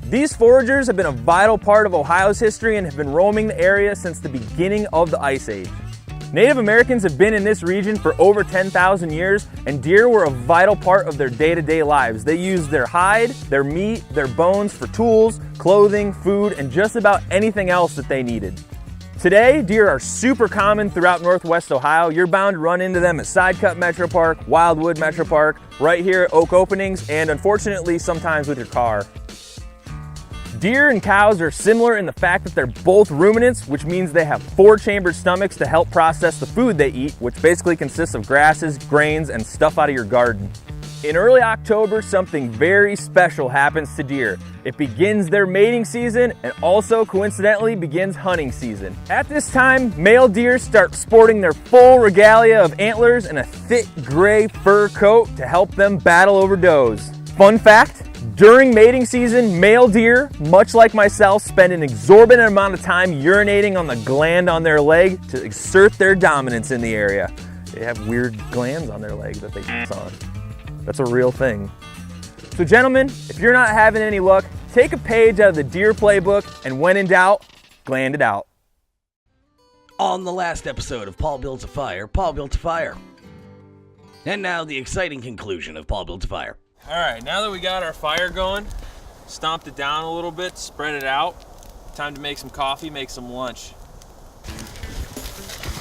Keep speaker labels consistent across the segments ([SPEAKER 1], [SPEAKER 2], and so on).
[SPEAKER 1] These foragers have been a vital part of Ohio's history and have been roaming the area since the beginning of the Ice Age. Native Americans have been in this region for over 10,000 years, and deer were a vital part of their day-to-day lives. They used their hide, their meat, their bones for tools, clothing, food, and just about anything else that they needed. Today, deer are super common throughout Northwest Ohio. You're bound to run into them at Sidecut Metro Park, Wildwood Metro Park, right here at Oak Openings, and unfortunately, sometimes with your car. Deer and cows are similar in the fact that they're both ruminants, which means they have 4-chambered stomachs to help process the food they eat, which basically consists of grasses, grains, and stuff out of your garden. In early October, something very special happens to deer. It begins their mating season and also coincidentally begins hunting season. At this time, male deer start sporting their full regalia of antlers and a thick gray fur coat to help them battle over does. Fun fact, during mating season, male deer, much like myself, spend an exorbitant amount of time urinating on the gland on their leg to exert their dominance in the area. They have weird glands on their leg that they piss on. That's a real thing. So gentlemen, if you're not having any luck, take a page out of the deer playbook and when in doubt, gland it out.
[SPEAKER 2] On the last episode of Paul Builds a Fire, Paul built a fire. And now the exciting conclusion of Paul Builds a Fire.
[SPEAKER 1] All right, now that we got our fire going, stomped it down a little bit, spread it out, time to make some coffee, make some lunch.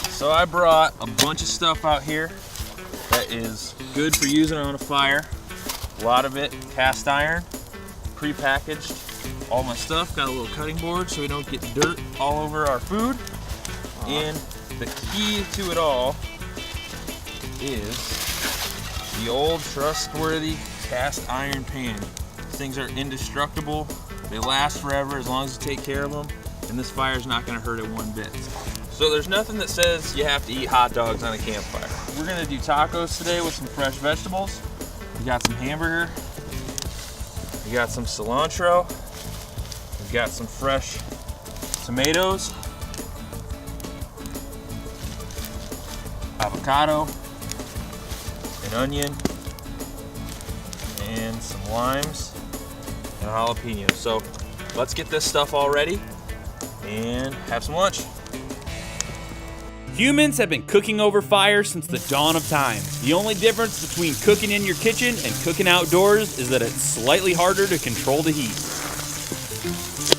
[SPEAKER 1] So I brought a bunch of stuff out here that is good for using on a fire. A lot of it cast iron, pre-packaged. All my stuff, got a little cutting board so we don't get dirt all over our food. And the key to it all is the old trustworthy cast iron pan. These things are indestructible. They last forever as long as you take care of them, and this fire's not gonna hurt it one bit. So there's nothing that says you have to eat hot dogs on a campfire. We're gonna do tacos today with some fresh vegetables. We got some hamburger. We got some cilantro. We've got some fresh tomatoes. Avocado. An onion. And some limes. And jalapenos. So let's get this stuff all ready and have some lunch.
[SPEAKER 3] Humans have been cooking over fire since the dawn of time. The only difference between cooking in your kitchen and cooking outdoors is that it's slightly harder to control the heat.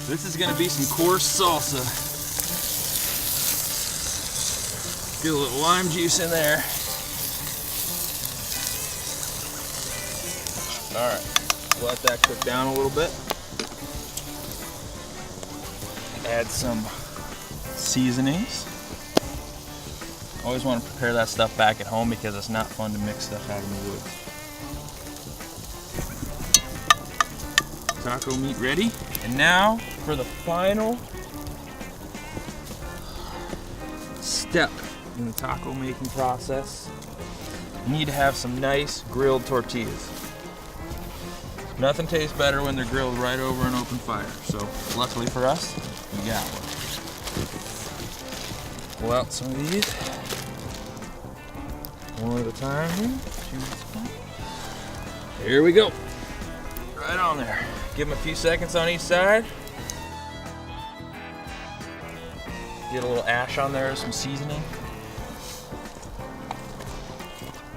[SPEAKER 1] This is gonna be some coarse salsa. Get a little lime juice in there. All right, let that cook down a little bit. Add some seasonings. Always want to prepare that stuff back at home because it's not fun to mix stuff out in the woods. Taco meat ready. And now for the final step in the taco making process. You need to have some nice grilled tortillas. Nothing tastes better when they're grilled right over an open fire. So luckily for us, we got one. Pull out some of these. One at a time here. Here we go. Right on there. Give them a few seconds on each side. Get a little ash on there, some seasoning.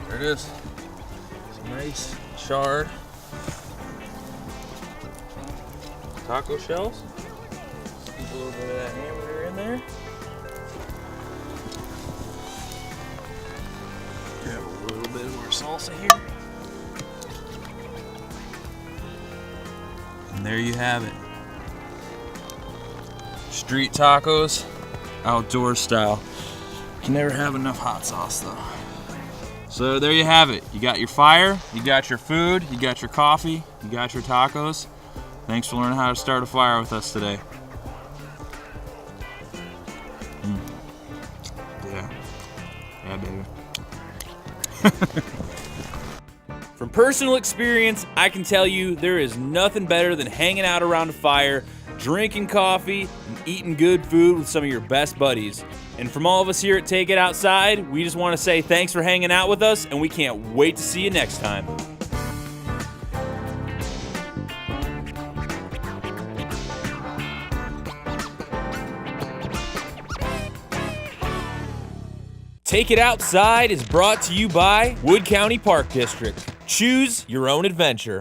[SPEAKER 1] There it is. Some nice charred taco shells. Scoop a little bit of that hamburger in there. Grab a little bit of our salsa here. And there you have it. Street tacos, outdoor style. You can never have enough hot sauce though. So there you have it. You got your fire, you got your food, you got your coffee, you got your tacos. Thanks for learning how to start a fire with us today. Yeah, baby.
[SPEAKER 3] From personal experience, I can tell you there is nothing better than hanging out around a fire, drinking coffee, and eating good food with some of your best buddies. And from all of us here at Take It Outside, we just want to say thanks for hanging out with us, and we can't wait to see you next time. Take It Outside is brought to you by Wood County Park District. Choose your own adventure.